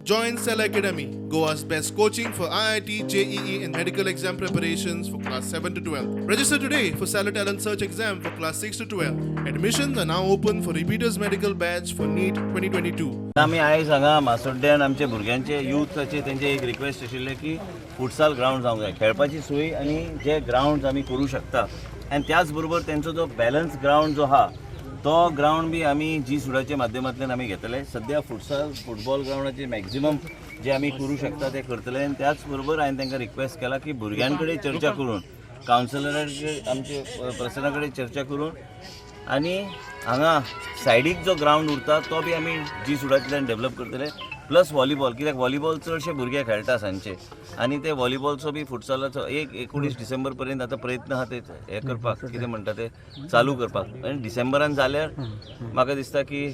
Join Cell Academy, Goa's best coaching for IIT, JEE, and medical exam preparations for class 7 to 12. Register today for Cell Talent Search exam for class 6 to 12. Admissions are now open for repeaters medical batch for NEET 2022. आम्ही आयज हांगा मासोड्ड्यान आमच्या भुरग्यांचे युथाचे तेंचे एक request आशिल्ले की futsal ground जावंक जाय, खेळपाची सोय आनी जे ग्राउंड आमी करूं शकता आनी त्याच बरोबर तेंचो जो बॅलन्स ग्राउंड जो आहा तो ग्राउंड बी आमी जी सुडाच्या माध्यमांतल्यान आमी घेतले. सद्या फुटबॉल ग्राउंडाचे मॅक्झिमम जे आमी करूं शकता ते करतले आनी त्याच बरोबर हांवें तांकां रिक्वेस्ट केला की भुरग्यां कडेन चर्चा करून कावन्सिलराचे आमचे पर्सना कडेन चर्चा करून आनी हांगा सायडीक जो ग्राउंड उरता तो बी आमी जी सुडांतल्यान डेवलप करतले. प्लस व्हॉलीबॉल, कित्याक व्हॉलीबॉल चडशे भुरगे खेळटा सांजचे आनी ते व्हॉलीबॉलचो बी फुटसॉलाचो 19 डिसेंबर पर्यंत आतां प्रयत्न आहा ते हे करपाक, कितें म्हणटा ते चालू करपाक आनी डिसेंबरान जाल्यार म्हाका दिसता की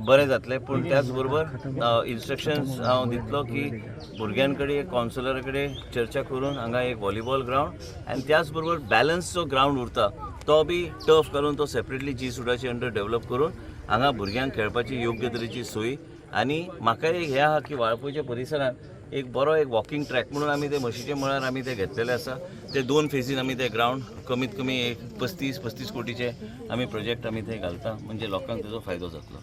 बरें जातलें. पूण त्याच बरोबर इन्स्ट्रक्शन्स हांव दितलो की भुरग्यां कडेन कावन्सिलरा कडेन चर्चा करून हांगा एक व्हॉलीबॉल ग्राउंड आनी त्याच बरोबर बॅलन्स जो ग्राउंड उरता तो बी टफ करून तो सेपरेटली जी सुडाची अंडर डेवलप करून हांगा भुरग्यांक खेळपाची योग्य तरेची सोय. आनी म्हाका एक हें आहा की वाळपयच्या परिसरांत एक बरो एक वॉकिंग ट्रॅक म्हणून आमी ते म्हशीचे मळार आमी ते घेतलेले आसा. ते 2 फेजीन आमी ते ग्राउंड कमीत कमी एक 35 कोटीचे आमी प्रोजेक्ट आमी थंय घालता, म्हणजे लोकांक तेजो फायदो जातलो.